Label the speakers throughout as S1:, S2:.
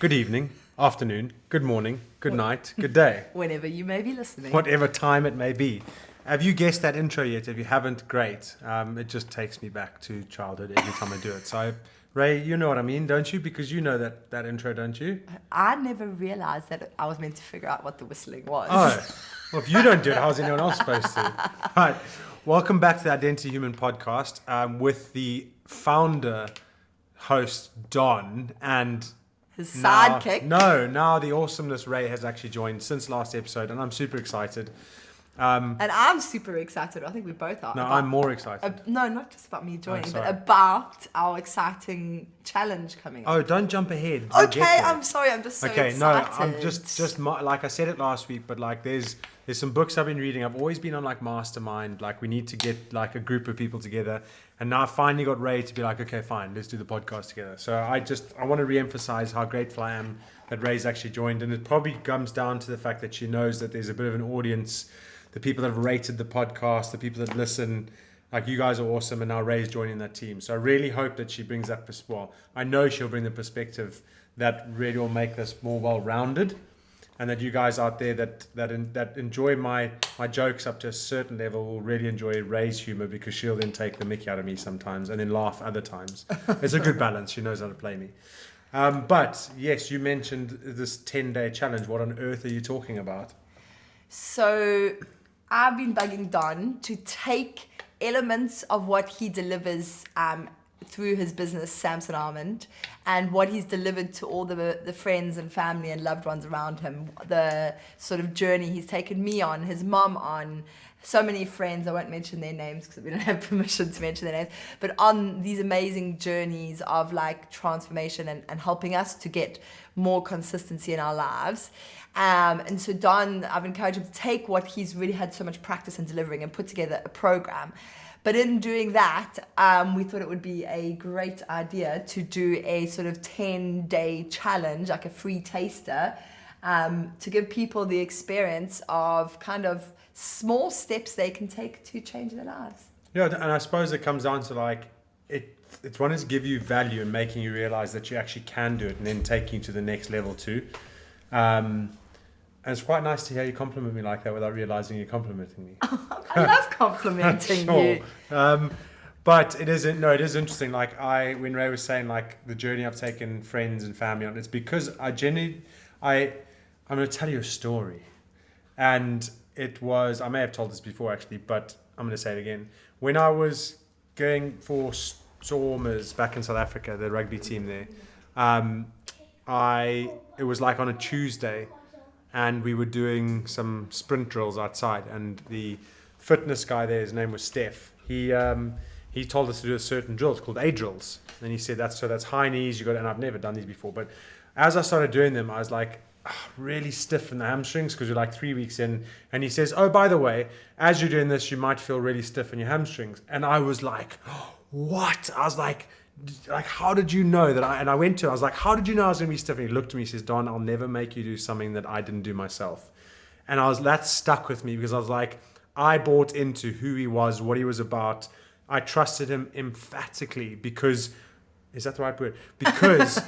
S1: good evening, afternoon, good morning, good night, good day.
S2: Whenever you may be listening.
S1: Whatever time it may be. Have you guessed that intro yet? If you haven't, great. It just takes me back to childhood every time I do it. So, Ray, you know what I mean, don't you? Because you know that intro, don't you?
S2: I never realized that I was meant to figure out what the whistling was.
S1: Oh, well, if you don't do it, how's anyone else supposed to? Right. Welcome back to the Identity Human podcast with the founder, host, Don, and
S2: his sidekick.
S1: Now the awesomeness Ray has actually joined since last episode, and I'm super excited.
S2: And I'm super excited. I think we both are.
S1: No, I'm more excited.
S2: No, not just about me joining, but about our exciting challenge coming up.
S1: Oh, don't jump ahead.
S2: Okay, I'm sorry. I'm just so excited.
S1: No, I'm just like I said it last week, but like there's some books I've been reading. I've always been on like mastermind. Like we need to get like a group of people together, and now I finally got Ray to be like, okay, fine, let's do the podcast together. So I want to re-emphasize how grateful I am that Ray's actually joined, and it probably comes down to the fact that she knows that there's a bit of an audience. The people that have rated the podcast, the people that listen, like you guys are awesome, and now Ray's joining that team. So I really hope that she brings that I know she'll bring the perspective that really will make this more well-rounded, and that you guys out there that enjoy my jokes up to a certain level will really enjoy Ray's humor, because she'll then take the mickey out of me sometimes and then laugh other times. It's a good balance. She knows how to play me. But yes, you mentioned this 10-day challenge. What on earth are you talking about?
S2: So I've been bugging Don to take elements of what he delivers through his business, Samson Almond, and what he's delivered to all the friends and family and loved ones around him, the sort of journey he's taken me on, his mom on, so many friends, I won't mention their names because we don't have permission to mention their names, but on these amazing journeys of like transformation and helping us to get more consistency in our lives. And so Don, I've encouraged him to take what he's really had so much practice in delivering and put together a program. But in doing that, we thought it would be a great idea to do a sort of 10-day challenge, like a free taster, to give people the experience of kind of small steps they can take to change their lives. Yeah,
S1: and I suppose it comes down to like, it's wanting to give you value and making you realize that you actually can do it, and then taking you to the next level too. And it's quite nice to hear you compliment me like that without realizing you're complimenting me.
S2: I love complimenting you.
S1: But it is interesting. Like when Ray was saying like the journey I've taken friends and family on, it's because I'm going to tell you a story. And it was, I may have told this before actually, but I'm going to say it again. When I was going for Stormers back in South Africa, the rugby team there, it was like on a Tuesday, and we were doing some sprint drills outside, and the fitness guy there, his name was Steph, he told us to do a certain drill. It's called A drills, and he said that's high knees, and I've never done these before, but as I started doing them, I was like really stiff in the hamstrings because we're like 3 weeks in, and he says, oh, by the way, as you're doing this, you might feel really stiff in your hamstrings. And I was like, what? I was like, how did you know that? I was like, how did you know I was going to be stiff? And he looked at me, he says, Don, I'll never make you do something that I didn't do myself. And that stuck with me, because I was like, I bought into who he was, what he was about. I trusted him emphatically because, is that the right word? Because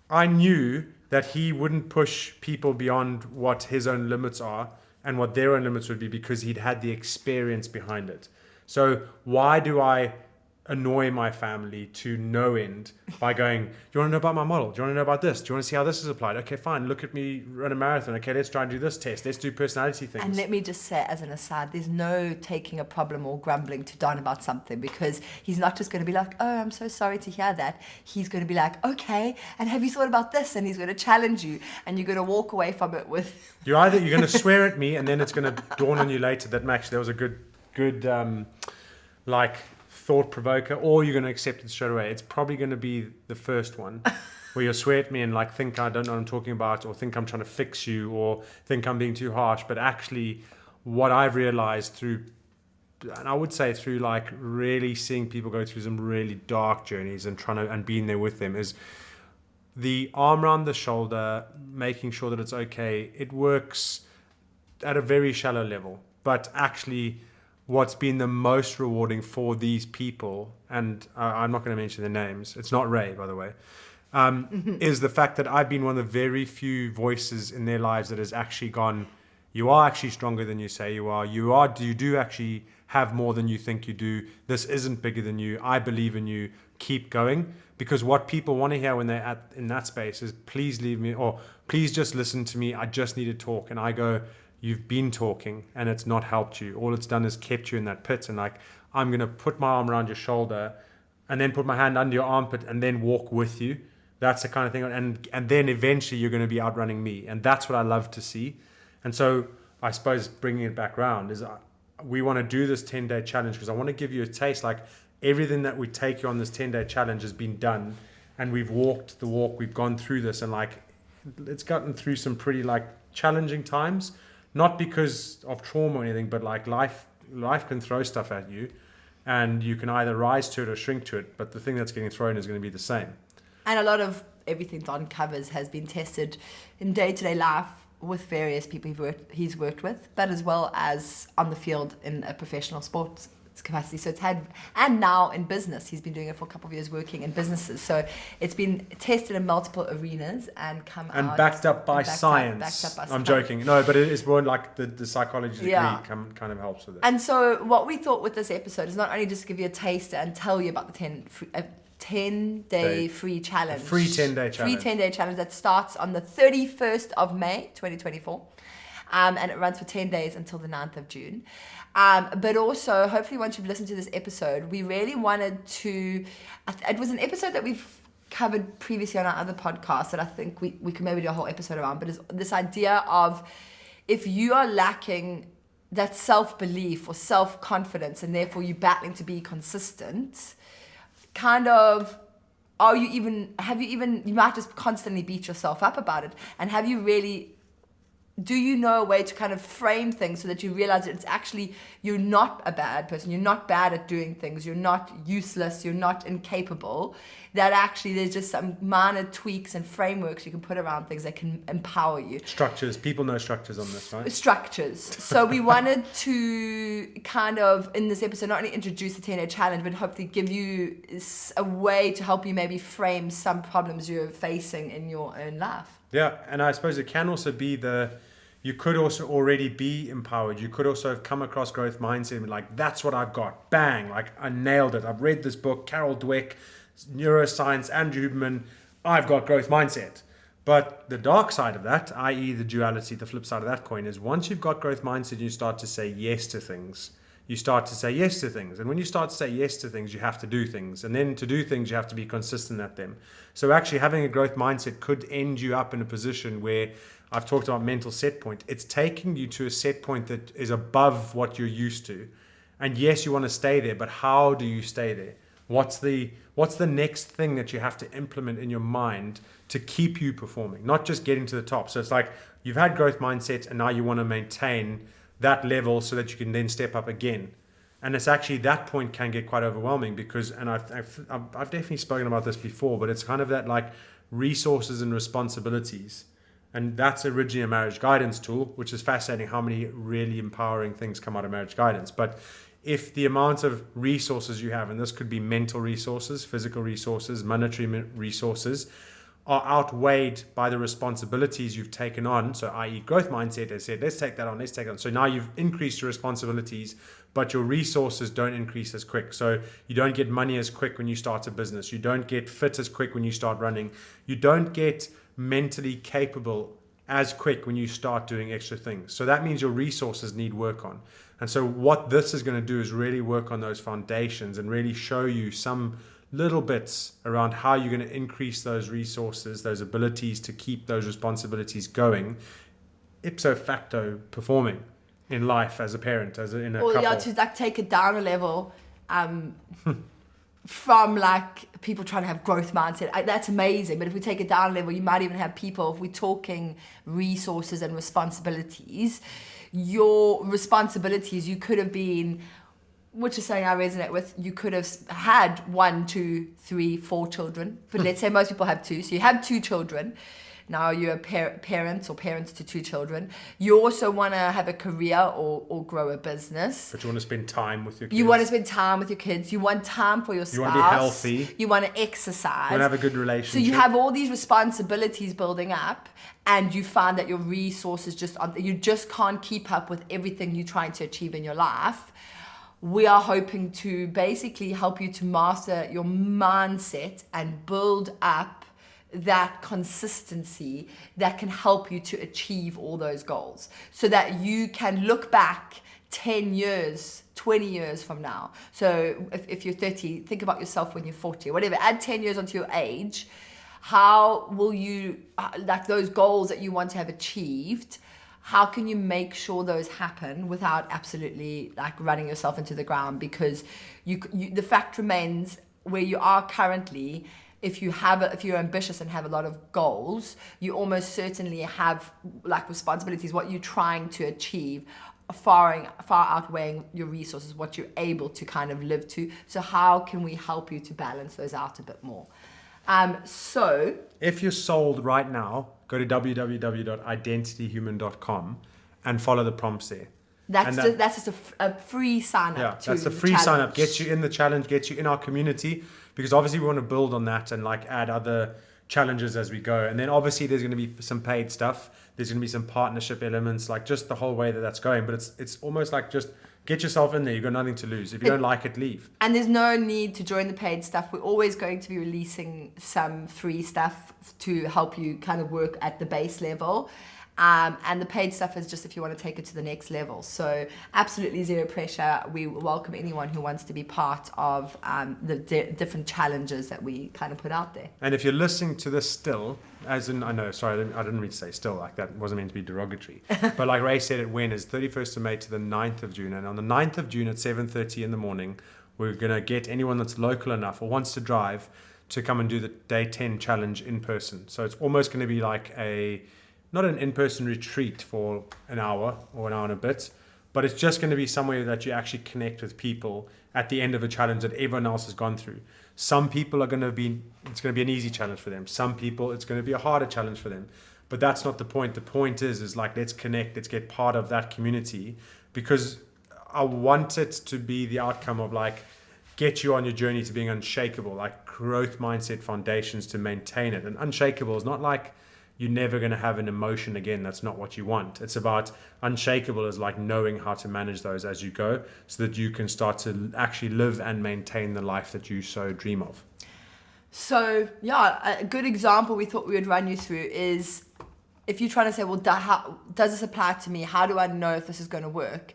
S1: I knew that he wouldn't push people beyond what his own limits are and what their own limits would be, because he'd had the experience behind it. So why do I annoy my family to no end by going, do you want to know about my model? Do you want to know about this? Do you want to see how this is applied? Okay, fine. Look at me run a marathon. Okay, let's try and do this test. Let's do personality things.
S2: And let me just say as an aside, there's no taking a problem or grumbling to Don about something, because he's not just going to be like, oh, I'm so sorry to hear that. He's going to be like, okay, and have you thought about this? And he's going to challenge you, and you're going to walk away from it with...
S1: You're going to swear at me, and then it's going to dawn on you later that actually there was a good thought provoker, or you're going to accept it straight away. It's probably going to be the first one where you'll swear at me and like think I don't know what I'm talking about, or think I'm trying to fix you, or think I'm being too harsh. But actually what I've realized through, and I would say through like really seeing people go through some really dark journeys and being there with them, is the arm around the shoulder, making sure that it's okay. It works at a very shallow level, but actually what's been the most rewarding for these people, and I'm not going to mention their names, it's not Ray, by the way, is the fact that I've been one of the very few voices in their lives that has actually gone, you are actually stronger than you say you are. You do actually have more than you think you do. This isn't bigger than you. I believe in you. Keep going. Because what people want to hear when they're in that space is, please leave me, or please just listen to me. I just need to talk. And I go, you've been talking and it's not helped you. All it's done is kept you in that pit. And like, I'm going to put my arm around your shoulder and then put my hand under your armpit and then walk with you. That's the kind of thing. And then eventually you're going to be outrunning me. And that's what I love to see. And so I suppose bringing it back around is we want to do this 10-day challenge because I want to give you a taste. Like, everything that we take you on this 10-day challenge has been done, and we've walked the walk. We've gone through this, and like, it's gotten through some pretty like challenging times, not because of trauma or anything, but like life can throw stuff at you, and you can either rise to it or shrink to it. But the thing that's getting thrown is going to be the same.
S2: And a lot of everything Don covers has been tested in day-to-day life with various people he's worked with, but as well as on the field in a professional sports capacity. So it's had, and now in business, he's been doing it for a couple of years working in businesses. So it's been tested in multiple arenas and
S1: backed up by science. I'm joking. No, but it is more like the psychology degree kind of helps with it.
S2: And so what we thought with this episode is not only just give you a taste and tell you about the 10-day free challenge.
S1: Free 10-day challenge.
S2: Free 10-day challenge that starts on the 31st of May, 2024. And it runs for 10 days until the 9th of June. But also, hopefully once you've listened to this episode, we really wanted to... It was an episode that we've covered previously on our other podcast that I think we could maybe do a whole episode around. But it's this idea of, if you are lacking that self-belief or self-confidence and therefore you're battling to be consistent, kind of... you might just constantly beat yourself up about it. And have you really... Do you know a way to kind of frame things so that you realize that it's actually, you're not a bad person, you're not bad at doing things, you're not useless, you're not incapable, that actually there's just some minor tweaks and frameworks you can put around things that can empower you.
S1: Structures. People know structures on this, right?
S2: Structures. So we wanted to kind of, in this episode, not only introduce the 10-day challenge, but hopefully give you a way to help you maybe frame some problems you're facing in your own life.
S1: Yeah, and I suppose it can also be you could also already be empowered. You could also have come across growth mindset and be like, that's what I've got. Bang, like I nailed it. I've read this book, Carol Dweck, neuroscience, Andrew Huberman. I've got growth mindset. But the dark side of that, i.e. the duality, the flip side of that coin, is once you've got growth mindset, you start to say yes to things. You start to say yes to things. And when you start to say yes to things, you have to do things. And then to do things, you have to be consistent at them. So actually having a growth mindset could end you up in a position where, I've talked about mental set point. It's taking you to a set point that is above what you're used to. And yes, you want to stay there, but how do you stay there? What's the next thing that you have to implement in your mind to keep you performing, not just getting to the top? So it's like you've had growth mindset and now you want to maintain that level so that you can then step up again. And it's actually, that point can get quite overwhelming because, and I've definitely spoken about this before, but it's kind of that like resources and responsibilities. And that's originally a marriage guidance tool, which is fascinating how many really empowering things come out of marriage guidance. But if the amount of resources you have, and this could be mental resources, physical resources, monetary resources, are outweighed by the responsibilities you've taken on, so i.e. growth mindset has said, let's take that on. So now you've increased your responsibilities, but your resources don't increase as quick. So you don't get money as quick when you start a business. You don't get fit as quick when you start running. You don't get mentally capable as quick when you start doing extra things. So that means your resources need work on. And so what this is going to do is really work on those foundations and really show you some little bits around how you're going to increase those resources, those abilities to keep those responsibilities going, ipso facto performing in life as a parent, in a couple.
S2: Yeah, to like take it down a level from like people trying to have growth mindset. That's amazing. But if we take it down a level, you might even have people, if we're talking resources and responsibilities, your responsibilities, you could have been, which is something I resonate with, you could have had 1, 2, 3, 4 children. But let's say most people have 2. So you have 2 children. Now you're a parent or parents to 2 children. You also want to have a career or grow a business.
S1: But you want to spend time with your kids.
S2: You want to spend time with your kids. You want time for your spouse.
S1: You want to be healthy.
S2: You want to exercise.
S1: You want to have a good relationship.
S2: So you have all these responsibilities building up, and you find that your resources you just can't keep up with everything you're trying to achieve in your life. We are hoping to basically help you to master your mindset and build up that consistency that can help you to achieve all those goals, so that you can look back 10 years, 20 years from now. So if you're 30, think about yourself when you're 40 or whatever. Add 10 years onto your age. How will you, like those goals that you want to have achieved, how can you make sure those happen without absolutely like running yourself into the ground? Because the fact remains, where you are currently, if you're ambitious and have a lot of goals, you almost certainly have like responsibilities, what you're trying to achieve, far outweighing your resources, what you're able to kind of live to. So how can we help you to balance those out a bit more? So
S1: if you're sold right now, go to www.identityhuman.com and follow the prompts there.
S2: That's just a free sign up.
S1: Yeah,
S2: to
S1: that's a free sign up. Gets you in the challenge, gets you in our community, because obviously we want to build on that and like add other challenges as we go. And then obviously there's going to be some paid stuff. There's going to be some partnership elements, like just the whole way that's going. But it's almost like just get yourself in there. You've got nothing to lose. If you don't like it, leave. And
S2: there's no need to join the paid stuff. We're always going to be releasing some free stuff to help you kind of work at the base level. And the paid stuff is just if you want to take it to the next level. So absolutely zero pressure. We welcome anyone who wants to be part of the different challenges that we kind of put out there.
S1: And if you're listening to this still, as in, I didn't mean to say still, like that wasn't meant to be derogatory. But like Ray said, it is 31st of May to the 9th of June. And on the 9th of June at 7:30 in the morning, we're going to get anyone that's local enough or wants to drive to come and do the day 10 challenge in person. So it's almost going to be like not an in-person retreat for an hour or an hour and a bit, but it's just going to be somewhere that you actually connect with people at the end of a challenge that everyone else has gone through. Some people it's going to be an easy challenge for them. Some people, it's going to be a harder challenge for them. But that's not the point. The point is like, let's connect, let's get part of that community, because I want it to be the outcome of like, get you on your journey to being unshakable, like growth mindset foundations to maintain it. And unshakable is not like, you're never going to have an emotion again. That's not what you want. It's about unshakable is like knowing how to manage those as you go, so that you can start to actually live and maintain the life that you so dream of.
S2: So yeah, a good example we thought we would run you through is, if you're trying to say, well, how does this apply to me? How do I know if this is going to work?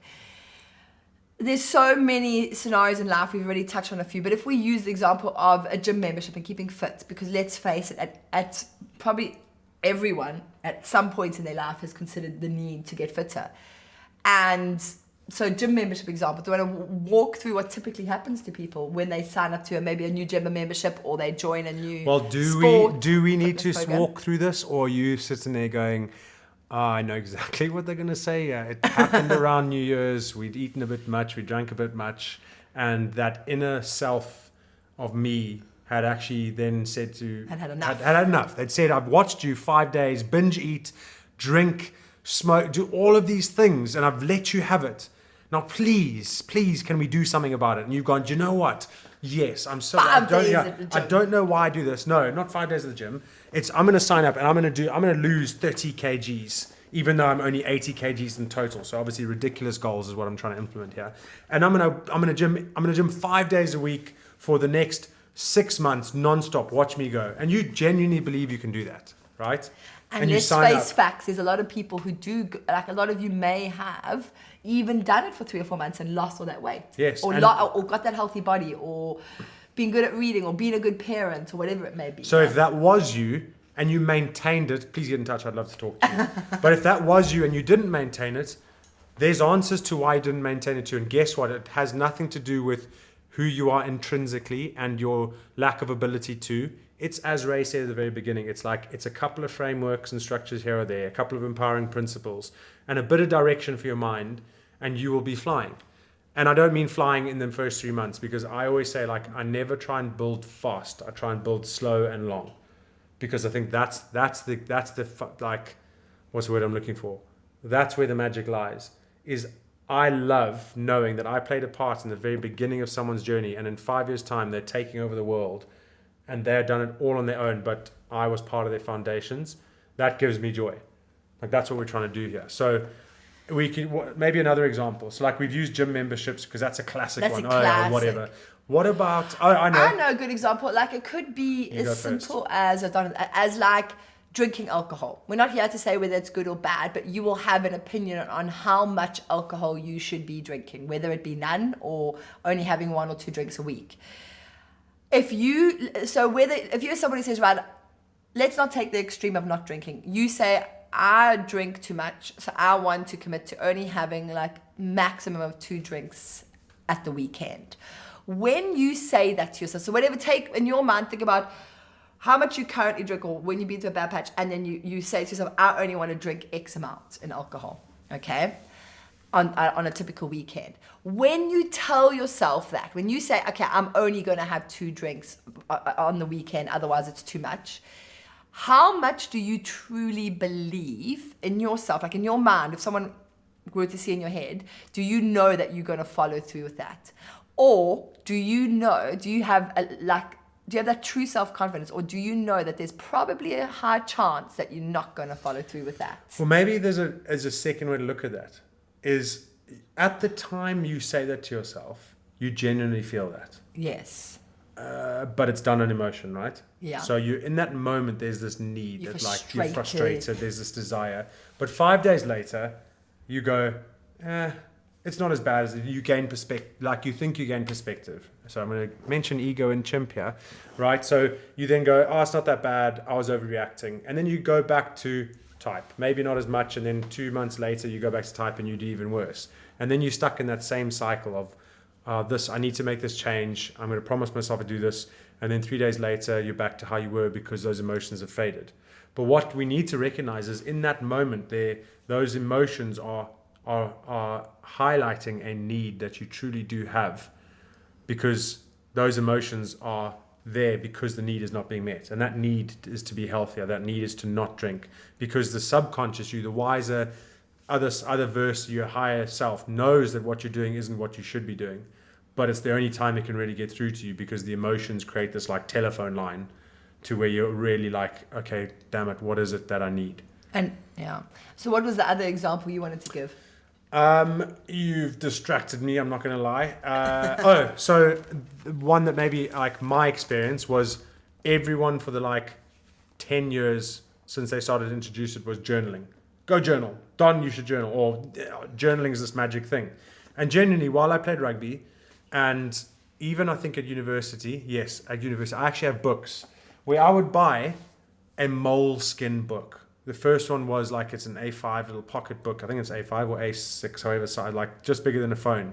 S2: There's so many scenarios in life. We've already touched on a few, but if we use the example of a gym membership and keeping fit, because let's face it, at probably everyone at some point in their life has considered the need to get fitter. And so gym membership example, do you want to walk through what typically happens to people when they sign up to maybe a new gym membership, or they join a new
S1: do we need to walk through this, or are you sitting there going, I know exactly what they're going to say. It happened around New Year's. We'd eaten a bit much. We drank a bit much. And that inner self of me had actually then said had enough. They'd said, I've watched you 5 days, binge eat, drink, smoke, do all of these things, and I've let you have it. Now, please, can we do something about it? And you've gone, do you know what? Yes, I'm so. I don't know why I do this. No, not 5 days at the gym. I'm going to sign up and I'm going to lose 30 kgs, even though I'm only 80 kgs in total. So obviously, ridiculous goals is what I'm trying to implement here. And I'm going to gym 5 days a week for the next 6 months, non-stop. Watch me go. And you genuinely believe you can do that, right?
S2: And let's face facts. There's a lot of people who do, like a lot of you may have even done it for 3 or 4 months and lost all that weight.
S1: Yes.
S2: Or got that healthy body, or being good at reading, or being a good parent, or whatever it may be.
S1: So if that was you and you maintained it, please get in touch. I'd love to talk to you. But if that was you and you didn't maintain it, there's answers to why you didn't maintain it too. And guess what? It has nothing to do with who you are intrinsically and your lack of ability to. It's, as Ray said at the very beginning, it's a couple of frameworks and structures here or there, a couple of empowering principles, and a bit of direction for your mind, and you will be flying. And I don't mean flying in the first 3 months, because I always say, I never try and build fast. I try and build slow and long. because I think that's the like, what's the word I'm looking for? That's where the magic lies. Is I love knowing that I played a part in the very beginning of someone's journey, and in 5 years' time they're taking over the world, and they've done it all on their own, but I was part of their foundations. That gives me joy. Like, that's what we're trying to do here. So we can, maybe another example. So like, we've used gym memberships because that's a classic
S2: That's
S1: one.
S2: a
S1: Oh yeah,
S2: classic.
S1: whatever. What about? Oh, I know.
S2: I know a good example. Like, it could be
S1: You go
S2: as
S1: first.
S2: simple as like drinking alcohol. We're not here to say whether it's good or bad, but you will have an opinion on how much alcohol you should be drinking, whether it be none or only having 1 or 2 drinks a week. If you're somebody who says, right, let's not take the extreme of not drinking. You say, I drink too much, so I want to commit to only having like maximum of 2 drinks at the weekend. When you say that to yourself, so whatever, take in your mind, think about how much you currently drink, or when you've been to a bad patch, and then you say to yourself, I only want to drink X amount in alcohol, okay, on a typical weekend. When you tell yourself that, when you say, okay, I'm only going to have 2 drinks on the weekend, otherwise it's too much, how much do you truly believe in yourself, like in your mind, if someone were to see in your head, do you know that you're going to follow through with that? Or do you have that true self-confidence, or do you know that there's probably a high chance that you're not going to follow through with that?
S1: Well, maybe there's a second way to look at that. Is at the time you say that to yourself, you genuinely feel that.
S2: Yes.
S1: But it's done on emotion, right?
S2: Yeah.
S1: So you in that moment, there's this need
S2: You're
S1: that like
S2: frustrated.
S1: you're frustrated. There's this desire, but 5 days later, you go, it's not as bad as you gain perspective. Like, you think you gain perspective. So I'm going to mention ego and chimp here, right? So you then go, oh, it's not that bad. I was overreacting, and then you go back to type. Maybe not as much, and then 2 months later, you go back to type and you do even worse. And then you're stuck in that same cycle of I need to make this change. I'm going to promise myself to do this. And then 3 days later, you're back to how you were because those emotions have faded. But what we need to recognize is in that moment there, those emotions are highlighting a need that you truly do have, because those emotions are there because the need is not being met. And that need is to be healthier. That need is to not drink, because the subconscious you, the wiser, other verse, your higher self knows that what you're doing isn't what you should be doing, but it's the only time it can really get through to you, because the emotions create this like telephone line to where you're really like, okay, damn it, what is it that I need?
S2: And yeah. So what was the other example you wanted to give?
S1: You've distracted me, I'm not going to lie. So one that maybe like my experience was, everyone for the like 10 years since they started to introduce it was journaling. Go journal. Don, you should journal. Or journaling is this magic thing. And genuinely, while I played rugby, and even I think at university, I actually have books where I would buy a moleskin book. The first one was like, it's an A5 little pocket book. I think it's A5 or A6, however side, like just bigger than a phone.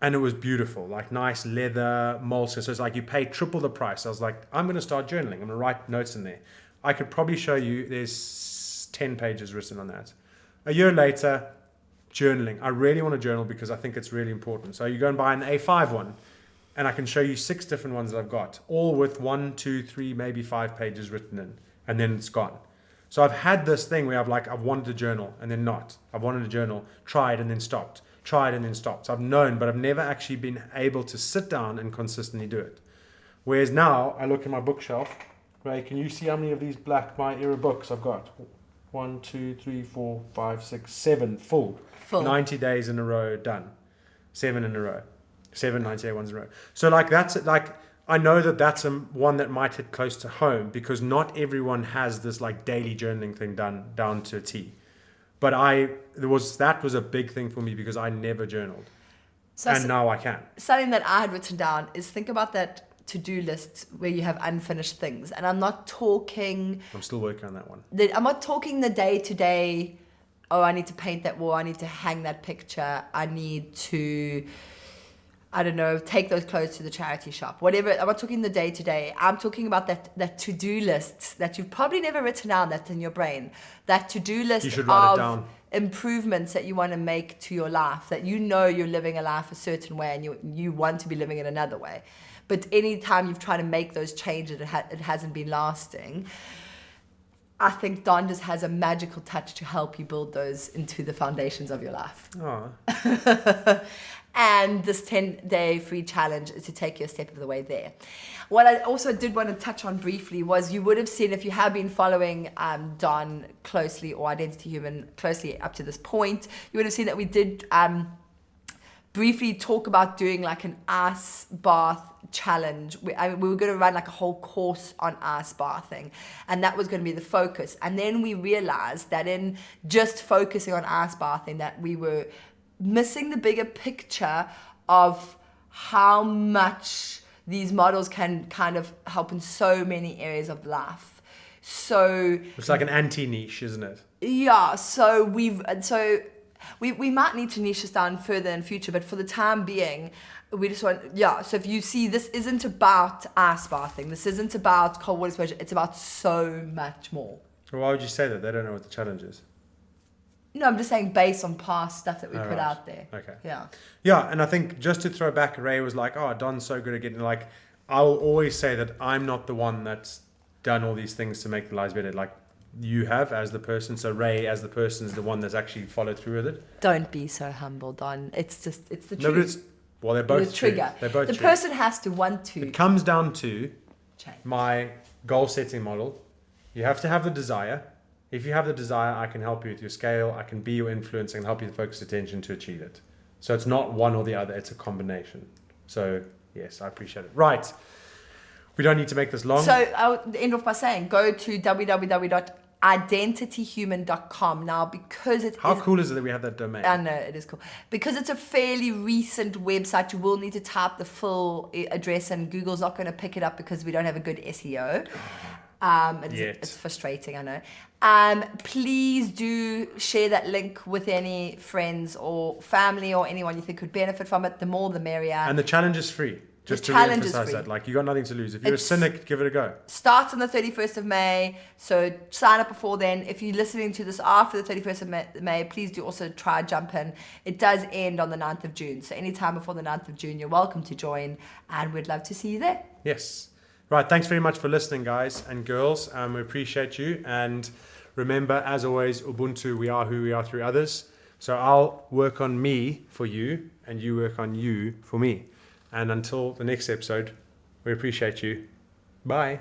S1: And it was beautiful, like nice leather moleskin. So it's like you pay triple the price. I was like, I'm going to start journaling. I'm going to write notes in there. I could probably show you, there's 10 pages written on that. A year later, journaling. I really want to journal because I think it's really important. So you go and buy an A5 one, and I can show you 6 different ones that I've got, all with 1, 2, 3, maybe 5 pages written in, and then it's gone. So I've had this thing where I've wanted to journal and then not. I've wanted to journal, tried and then stopped, tried and then stopped. So I've known, but I've never actually been able to sit down and consistently do it. Whereas now I look at my bookshelf, right? Can you see how many of these Black My Era books I've got? 1, 2, 3, 4, 5, 6, 7 full. 90 days in a row done. 7 in a row. 7 90-day ones in a row. So like that's like, I know that that's one that might hit close to home, because not everyone has this like daily journaling thing done down to a T. But that was a big thing for me, because I never journaled. Now I can.
S2: Something that I had written down is, think about that to-do list where you have unfinished things. And I'm still working on that one. I'm not talking the day-to-day, oh, I need to paint that wall, I need to hang that picture, I need to, I don't know, take those clothes to the charity shop, whatever. I'm not talking the day-to-day. I'm talking about that to-do list that you've probably never written down, that's in your brain. That to-do list
S1: You should write it down.
S2: improvements that you want to make to your life, that you know you're living a life a certain way and you want to be living it another way. But anytime you've tried to make those changes, it hasn't been lasting. I think Don just has a magical touch to help you build those into the foundations of your life.
S1: Oh.
S2: And this 10-day free challenge is to take you a step of the way there. What I also did want to touch on briefly was you would have seen, if you have been following Don closely or Identity Human closely up to this point, you would have seen that we did briefly talk about doing like an ice bath challenge. We were going to run like a whole course on ice bathing, and that was going to be the focus. And then we realized that in just focusing on ice bathing, that we were missing the bigger picture of how much these models can kind of help in so many areas of life. So
S1: it's like an anti-niche, isn't it?
S2: Yeah, so we might need to niche this down further in future, but for the time being, we just want, so if you see, this isn't about ice bathing, this isn't about cold water exposure, it's about so much more.
S1: Well, why would you say that? They don't know what the challenge is.
S2: No, I'm just saying based on past stuff that we put out there.
S1: Okay.
S2: Yeah.
S1: Yeah, and I think just to throw back, Ray was like, oh, Don's so good at getting, like, I'll always say that I'm not the one that's done all these things to make the lives better. Like, you have as the person. So Ray as the person is the one that's actually followed through with it.
S2: Don't be so humble, Don. It's the truth.
S1: No, but it's, well, they're both
S2: the trigger.
S1: They're both
S2: the
S1: true.
S2: person has to want to.
S1: It comes down to
S2: change.
S1: My goal setting model. You have to have the desire. If you have the desire, I can help you with your scale. I can be your influence and help you to focus attention to achieve it. So it's not one or the other. It's a combination. So yes, I appreciate it. Right. We don't need to make this long.
S2: So I'll end off by saying, go to www.identityhuman.com now, because it's...
S1: How cool is it that we have that domain?
S2: I know, it is cool. Because it's a fairly recent website, you will need to type the full address, and Google's not going to pick it up because we don't have a good SEO. It's frustrating, I know. Please do share that link with any friends or family or anyone you think could benefit from it. The more, the merrier.
S1: And the challenge is free. Just to re-emphasize that. Like, you got nothing to lose. If you're a cynic, give it a go.
S2: Starts on the 31st of May. So sign up before then. If you're listening to this after the 31st of May, please do also try jump in. It does end on the 9th of June. So anytime before the 9th of June, you're welcome to join. And we'd love to see you there.
S1: Yes. Right. Thanks very much for listening, guys and girls. We appreciate you. And remember, as always, Ubuntu, we are who we are through others. So I'll work on me for you, and you work on you for me. And until the next episode, we appreciate you. Bye.